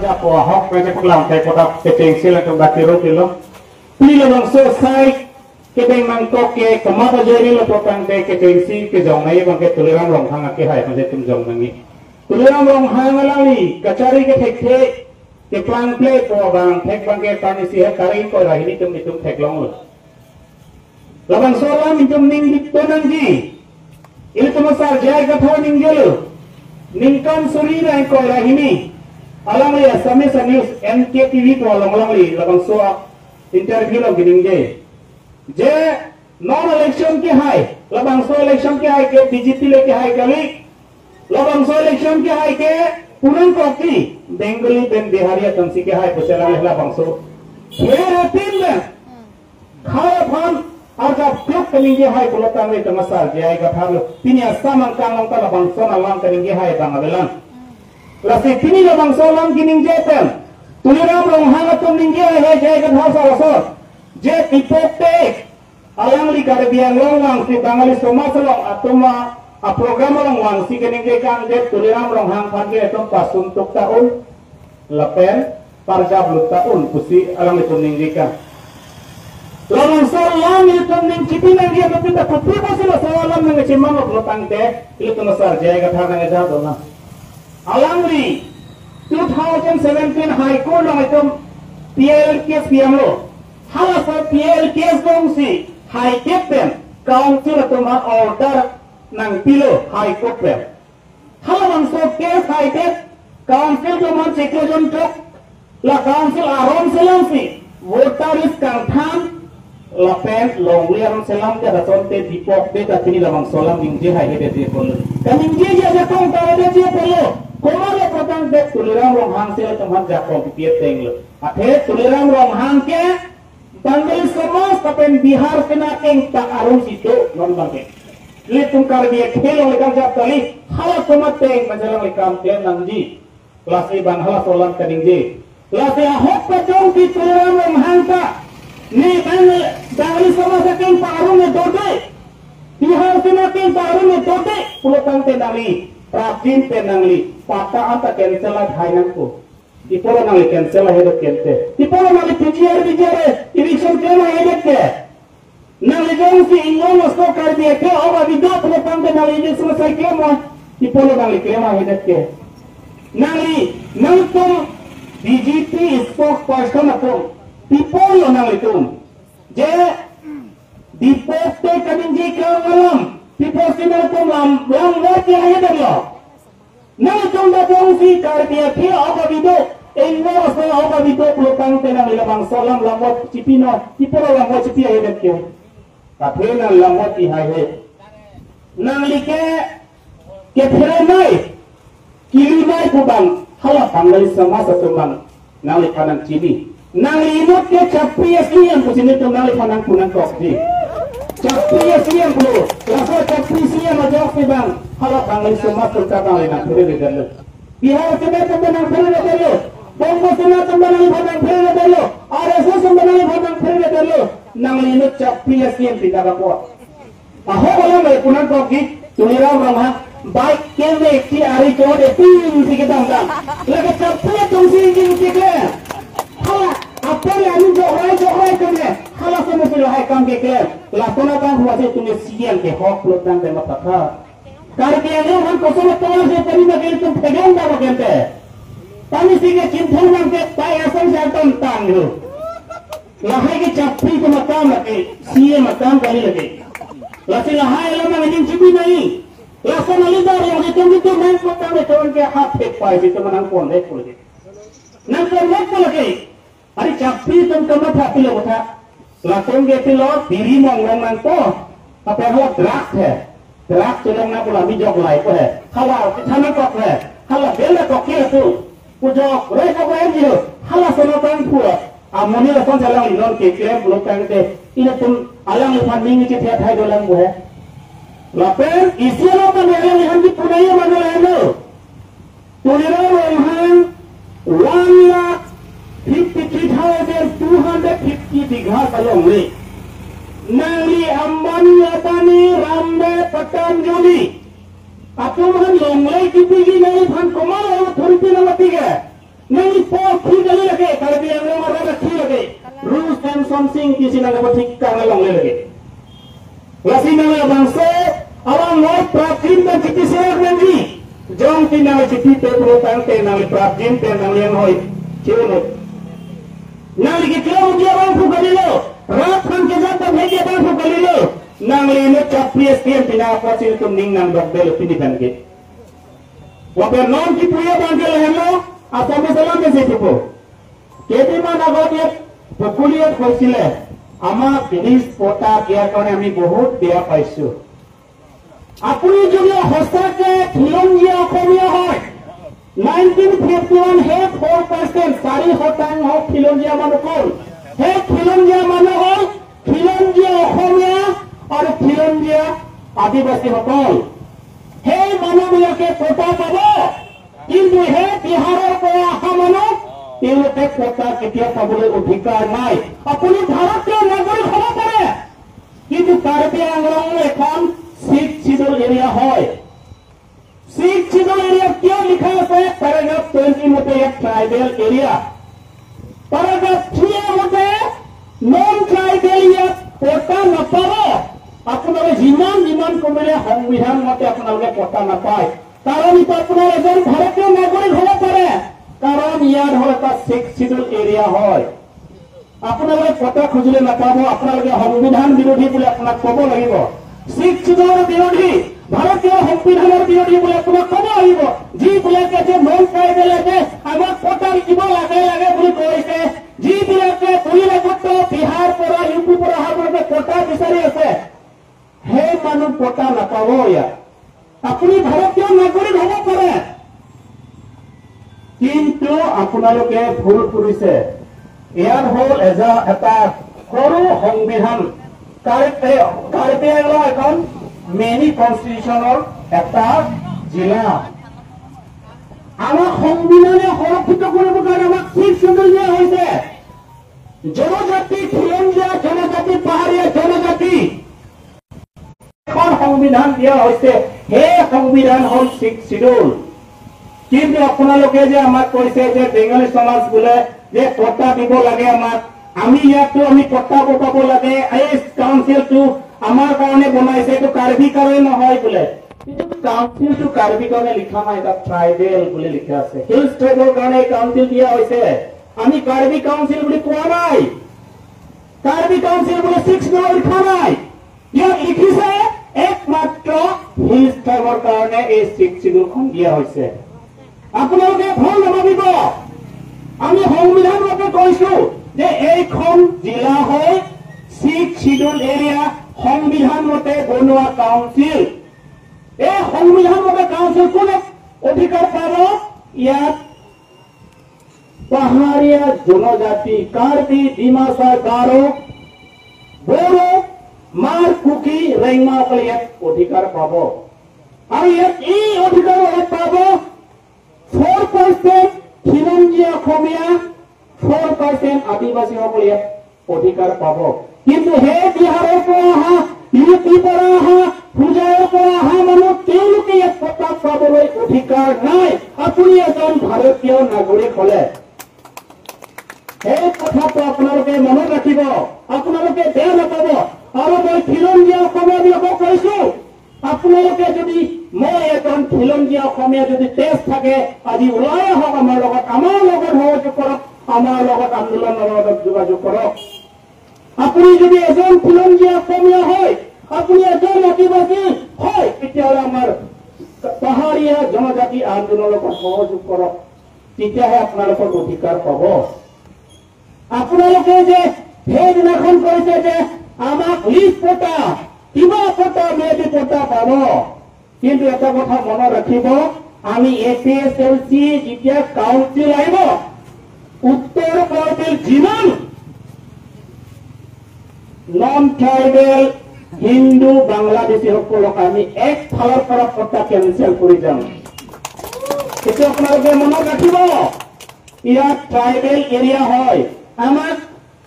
ja po hok pe pe lam te ko da te teng sila to ba tiro kilo pilo bang so sai ke beng mang to ke kama ba je ni lo to kan te ke teng si ke jong nai bang ke tuliram rong hang ke hai ma je tum jong nangi tuliram rong hang lali kachari ke thek the ke plan play po bang thek bang ke tani si he kari ko ra hi tum thek long lo labang so lam tum ning di to nang ji ini temasar jai katho ning gelo ningkan suri rai ko ra hi ni alang le asame sa news NKTV to long long li labang so interview lo gining je non election ke hai labang so election ke hai ke BJP le ke hai kali labang so election ke hai ke punan ko ki bengali ben bihariya tamsi ke hai pusela le labang so here tin le khaya phan ar ka plok kaling ke hai polotan le tamasar je ai ka thalo tinia samang kang long ta labang so na lang kaling ke hai bang abelan lasi tini labang so lang gining je ten tuliram long hangatum ning je hai je ka thasa so je pipote alang li kare biang long wang si bangali soma selong atuma a program long wang si kening ke kan je tuliram long hang phan ke tom pasum tuk taun lapen parjab lut taun pusi alang li tuning ke kan long salam ni tuning cipi nang dia pita putri pasi lo salam nang cimang lo lotang te itu masar je ka thang nang ja dona alang li 2017 high court long itum PL case piam lo hala sa PL case dong si high court pen council atuma order nang pilo high court pen hala bang so case high court council ko man seklo jon tok la council aron selang si voter is kang tham la pen long liam selam ja rason te dipok de ta tini lamang solam ning je hai de de polo kaning je ja kong ta de je polo komale patang de tuliram rong hang sel teman ja kong piet teng lo athe tuliram rong hang ke Bangladesh Samas kapen Bihar kena eng tak arung situ non bangke. Lihat tungkar dia kelong lekam jap tali halas somat teng menjelang lekam tian nangji. Lasi ban halas solam kadingji. Lasi ahok pacong di tuliram rong hangka. Ni Bangladesh Samas keng tak arung ne dode. Bihar kena keng tak arung ne dode. Pulutang tenali, prajin tenali, patah anta kencelat hainanku. Di polo nang cancel lah hidup kente. Di polo nang PGR election kena hidup ke. Nang jong si ingong sto kar dia ke awa video polo pande nang ini selesai kemo. Di polo nang kema hidup ke. Nang tum BJP spokesperson atum. Di polo nang tum. Je di poste kadinji ke malam. Di poste nang tum lam lagi hidup lo. Nang tum datang si kar dia ke awa video Engkau saya apa itu pelukang tenang ilabang salam lambat cipino, ipolo lambat cipi aja dekyo. Tapi nang lambat ihai. Nang like keperenai, kilimai kubang, halap panggil sama sesumbang. Nang like panang cibi, nang imut ke capi asian pusini tu nang like panang kunang kokdi. Capi asian pulu, rasa capi asian aja kubang, halap panggil sama terkadang nang pere dulu. Bihar kita tenang pere dulu. Bongo sila sembanang padang pere dulu, RSS sembanang padang pere dulu, nang linut capi asian tidak apa. Aho kalau mai punan koki, tuliram ramah, baik kene ki ari jode pin sikit angkang, lagi capi tungsi ingin sikit. Hala, apa yang ini jorai kene, hala semua sudah hai kam sikit. Lakona kan huasi tulis sian ke hok lutang demat takha. Karena ini orang kosong tolong saya tadi nak itu pegang dah bagente. Tani singa cinthang nang ke tai asam jantan tang lo. Lahai ke capri ko matam lagi, siye matam kali lagi. Lasi lahai lamang ini cipi nahi. Lasa nalidar yang itu main matam itu ke hat pek pai itu menang pon dek lagi. Nang kernet lagi. Hari capri tu kamat hati lo kata. Langsung ke pilo diri mong nang to. Apa yang drak है. Drak चलंग ना बोला भी jog life है. हला थाना Kock है. हला बेला Kock है तू. Pujok, mereka berani loh. Halah sonatan pula. Amoni langsung jalan linon kekirem belum kante. Ini pun alang lepas minggu kita hai dolang buah. Lapen isi apa ni alang lepas di punaya mana lalu? Tuliran rohan 1,53,250 bigha kalong ni. Nali ambani atani rambe Patanjali. Aku mahan longlai kipi gini nali phan komal ayo thurpi nama tiga. नहीं पोखी गली लगे कार्बी आंगलों में रखी लगे rules and something किसी ना को ठीक करने लगे लगे वैसी ना बंसे अवांग नॉट प्राप्तिन में किसी से एक बंदी जों की ना किसी पे प्रोपान पे ना प्राप्तिन पे ना लेन होई क्यों नो ना लिखी क्यों मुझे अवांग फू गली लो रात खान के जाता भेजे अवांग फू गली लो ना लेने चापिए स्टेम बिना पहुंचे तो निंग नाम डॉक्टर पिनी बन के वहाँ नॉन की पूरे बंदे लेनो apa masalah ke situ po? Keti mana agaknya populiat kosile, ama finish kota kia kone ami बहुत dia paisu. Apuni juga hostel ke Filongia Komia hoy. 1951 है 4% सारी होतांग हो Filongia मनोकोल. है Filongia मनोकोल, Filongia Komia और Filongia आदिवासी होकोल. है मनोमिया के कोटा पाबो. কিন্তু হে বিহাৰৰ পৰা অহা মানুহ তেওঁলোকে কোটা কেতিয়া পাবলৈ অধিকাৰ নাই আপুনি ভাৰতীয় নাগৰিক হ'ব পাৰে কিন্তু কাৰ্বি আংলং এখন শিখ শিডিউল এৰিয়া হয় শিখ শিডিউল এৰিয়া কিয় লিখা আছে পেৰাগ্ৰাফ 20 মতে এক ট্ৰাইবেল এৰিয়া পেৰাগ্ৰাফ 3 মতে নন ট্ৰাইবেল এৰিয়া কোটা নাপাব আপোনালোকে যিমান কমিলে সংবিধান মতে আপোনালোকে কোটা নাপায় कारण अपना एजन भारतीय नागरिक हो पारे कारण यार हो सिक्स शिड्यूल एरिया হয় আপনারা কথা খুঁজলে না পাবো আপনাদের সংবিধান বিরোধী বলে আপনারা কব লাগিব সিক্স শিডিউলৰ বিৰোধী ভাৰতীয় সংবিধানৰ বিৰোধী বলে আপনাৰা কব লাগিব জি বিলাকে যে নন ট্ৰাইবেল আছে আমাক কোটা দিব লাগে বুলি কৈছে জি বিলাকে পৰিলক্ষিত বিহাৰ পৰা ইউপি পৰা হাবলে কোটা বিচাৰি আছে হে মানুহ কোটা নাপাব ইয়াৰ अपनी भारतीय नागरिक हो पारे किंतु আপোনালোকে ভুল কৰিছে ইয়াৰ হল এটা সৰু সংবিধান কাৰ্বি আংলং এখন মেনি কনস্টিটিউশনৰ এটা জিলা আমাৰ সংবিধানে সুৰক্ষিত কৰিবৰ কাৰণে আমাক ঠিক শিডিউল দিয়া হৈছে জনজাতি খিলঞ্জীয়া জনজাতি পাহাৰীয়া জনজাতি সংবিধান দিয়া হৈছে হে সংবিধান হল সিক্স শিডিউল কিন্তু আপোনালোকে যে আমাক কৈছে যে বেঙ্গলী সমাজ বলে যে কোটা দিব লাগে আমাক আমি ইয়াতো আমি কোটা পাব লাগে এই কাউন্সিলটো আমাৰ কাৰণে বনাইছে এইটো কাৰ্বি কাৰণে নহয় বলে কিন্তু কাউন্সিলটো কাৰ্বি কাৰণে লিখা নাই এটা ট্ৰাইবেল বুলি লিখা আছে হিলছ ট্ৰাইবেল কাৰণে কাউন্সিল দিয়া হৈছে আমি কাৰ্বি কাউন্সিল বুলি কোৱা নাই কাৰ্বি কাউন্সিল বুলি সিক্স শিডিউল লিখা নাই ইয়াত লিখিছে একমাত্ৰ হিলছ ট্ৰাইবৰ কাৰণে এই সিক্স শিডিউলখন দিয়া হৈছে আপোনালোকে ভুল নাভাবিব আমি সংবিধান মতে কৈছো যে এইখন জিলা হয় সিক্স শিডিউল এৰিয়া সংবিধান মতে বনোৱা কাউন্সিল এই সংবিধান মতে কাউন্সিল কোনে অধিকাৰ পাব ইয়াত পাহাৰীয়া জনজাতি কাৰ্বি ডিমাছা গাৰো বড়ো मार कुकी रेंगमा अधिकार पाब और ये अधिकार पाब 4% খিলঞ্জীয়া অসমীয়া 4% आदिवासी अधिकार पाब किंतु हे बिहार को अहा यूपी पर अहा पूजार पर अहा मानुह पता पाবলৈ अधिकार নাই আপুনি এজন ভাৰতীয় নাগৰিক হলে এই কথাটো আপোনালোকে মনত ৰাখিব আপোনালোকে বেয়া নাপাব আৰু মই খিলঞ্জীয়া অসমীয়া বিলাকক কৈছো আপোনালোকে যদি মই এজন খিলঞ্জীয়া অসমীয়া যদি তেজ থাকে আজি ওলাই আহক আমাৰ লগত সহযোগ কৰক আমাৰ লগত আন্দোলনৰ লগত যোগাযোগ কৰক আপুনি যদি এজন খিলঞ্জীয়া অসমীয়া হয় আপুনি এজন আদিবাসী হয় তেতিয়াহ'লে আমাৰ পাহাৰীয়া জনজাতি আন্দোলনৰ লগত সহযোগ কৰক তেতিয়াহে আপোনালোকৰ অধিকাৰ পাব আপোনালোকে যে সেইদিনাখন কৈছে যে আমাক লিষ্ট কোটা কিবা কোটা মেবি কোটা পাব কিন্তু এটা কথা মনত ৰাখিব আমি এপিএসএলসি যেতিয়া কাউন্সিল আহিব উত্তৰ পূৰ্বাঞ্চল যিমান নন ট্ৰাইবেল হিন্দু বাংলাদেশী সকলক আমি এক ফালৰ পৰা কোটা কেনসেল কৰি যাম এইটো আপোনালোকে মনত ৰাখিব ইয়াত ট্ৰাইবেল এৰিয়া হয় আমাক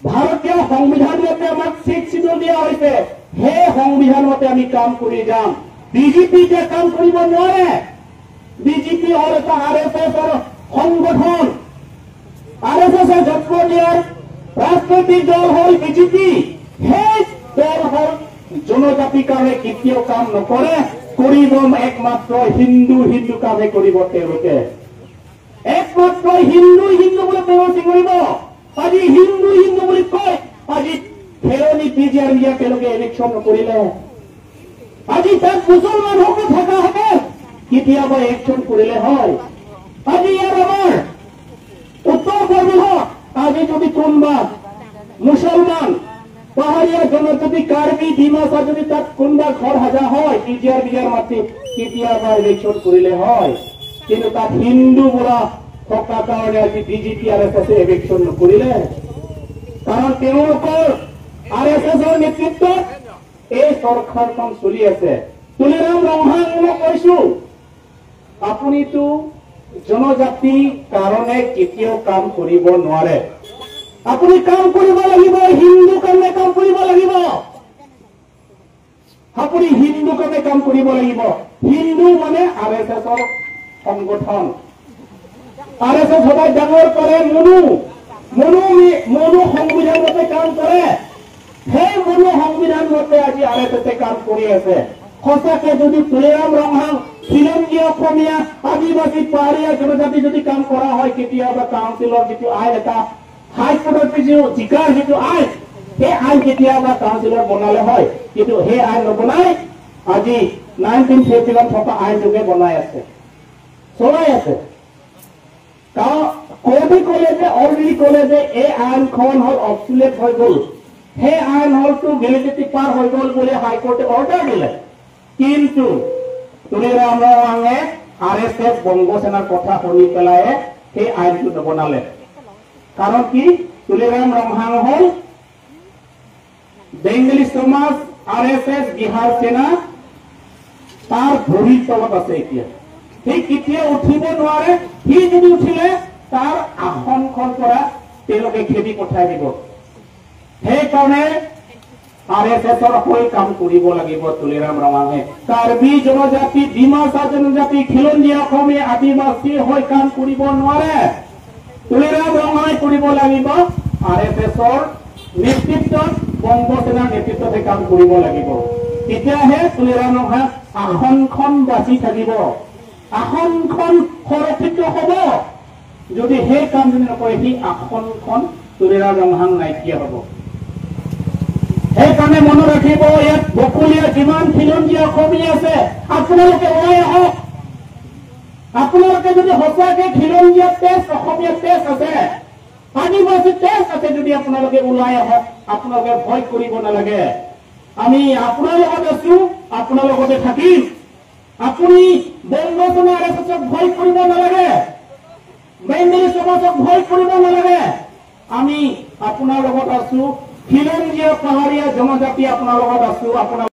ভাৰতীয় সংবিধান মতে আমাক সিক্স শিডিউল দিয়া হৈছে হে সংবিধান মতে আমি কাম কৰি যাম বিজেপি যে কাম কৰিব নোৱাৰে বিজেপি হল এটা আৰএসএস সংগঠন RSS জটপটিয়ার রাজনৈতিক দল হল বিজেপি সেই দল হল জনজাতি কামে কেতিয়াও কাম নকৰে কৰিব একমাত্ৰ হিন্দু হিন্দু কামে কৰিব তেওঁলোকে একমাত্ৰ হিন্দু হিন্দু বুলি তেওঁ চিঙৰিব আজি হিন্দু হিন্দু বুলি কয় আজি ফেৰণি বিজেপিয়ে তেওঁলোকে ইলেকশ্যন নকৰিলে আজি তাত মুছলমান সকলো থকা হবে কেতিয়াবা ইলেকশ্যন কৰিলে হয় আজি ইয়াৰ আমাৰ উত্তৰ পূৰ্বাঞ্চলত আজি যদি কোনোবা মুছলমান পাহাৰীয়া জনজাতি কাৰ্বি ডিমাছা যদি তাত কোনোবা ঘৰ সাজা হয় বিজেপিৰ মাটি কেতিয়াবা ইলেকশ্যন কৰিলে হয় কিন্তু তাত হিন্দু বোলা থকা কাৰণে আজি বিজেপি RSS ইলেকশ্যন নকৰিলে কাৰণ তেওঁলোকৰ RSSৰ নেতৃত্বত এই চৰকাৰখন চলি আছে তুলিৰাম ৰংহাঙক কৈছো আপুনিতো জনজাতি কাৰণে কেতিয়াও কাম কৰিব নোৱাৰে আপুনি কাম কৰিব লাগিব হিন্দু কাৰণে কাম কৰিব লাগিব আপুনি হিন্দু কাৰণে কাম কৰিব লাগিব হিন্দু মানে RSSৰ সংগঠন RSS সদায় ডাঙৰ কৰে মনু সংবিধান মতে কাম কৰে সেই মনু সংবিধান মতে আজি RSS কাম কৰি আছে সঁচাকে যদি তুলিৰাম ৰংহাং খিলঞ্জীয়া অসমীয়া আদিবাসী পাহাৰীয়া জনজাতি যদি কাম কৰা হয় কেতিয়াবা কাউন্সিলৰ যিটো আইন এটা হাইকোৰ্টৰ জিকাৰ যিটো আইন সেই আইন কেতিয়াবা কাউন্সিলৰ বনালে হয় কিন্তু সেই আইন নবনাই আজি 1951 থকা আইনটোকে বনাই আছে চলাই আছে কোৰ্টে ক'লে যে অলৰেডি ক'লে যে এই আইনখন হল অবচুলেট হৈ গ'ল সেই আইন হলটো ভেলিডিটি পাৰ হৈ গ'ল বুলি হাইকোৰ্টে অৰ্ডাৰ দিলে কিন্তু তুলিৰাম ৰংহাঙে RSS বংগ সেনাৰ কথা শুনি পেলাই সেই আইনটো নবনালে কাৰণ কি তুলিৰাম ৰংহাং হল বেংগলী সমাজ RSS বিহাৰ সেনা তাৰ ভৰিৰ তলত আছে এতিয়া সেই কেতিয়া উঠিব নোৱাৰে সি যদি উঠিলে তাৰ আসনখন পৰা তেওঁলোকে খেদি পঠাই দিব সেইকাৰণে RSSৰ হৈ কাম কৰিব লাগিব তুলিৰাম ৰংহাঙে কাৰ্বি জনজাতি ডিমাছা জনজাতি খিলঞ্জীয়া অসমীয়া আদিবাসী হৈ কাম কৰিব নোৱাৰে তুলিৰাম ৰংহাঙে কৰিব লাগিব RSSৰ নেতৃত্বত বংগ সেনাৰ নেতৃত্বতে কাম কৰিব লাগিব তেতিয়াহে তুলিৰাম ৰংহাং আসনখন বাচি থাকিব আসনখন সুৰক্ষিত হ'ব যদি সেই কাম যদি নকৰে সেই আসনখন তুলিৰাম ৰংহাং নাইকিয়া হ'ব সেইকাৰণে মনত ৰাখিব ইয়াত বকুলীয়া যিমান খিলঞ্জীয়া অসমীয়া আছে আপোনালোকে ওলাই আহক আপোনালোকে যদি সঁচাকে খিলঞ্জীয়া তেজ অসমীয়া তেজ আছে আদিবাসী তেজ আছে যদি আপোনালোকে ওলাই আহক আপোনালোকে ভয় কৰিব নালাগে আমি আপোনাৰ লগত আছো আপোনাৰ লগতে থাকিম আপুনি বংগ সেনা RSSক ভয় কৰিব নালাগে বেংগলী সমাজক ভয় কৰিব নালাগে আমি আপোনাৰ লগত আছো খিলঞ্জীয়া পাহাৰীয়া জনজাতি আপোনাৰ লগত আছো আপোনাৰ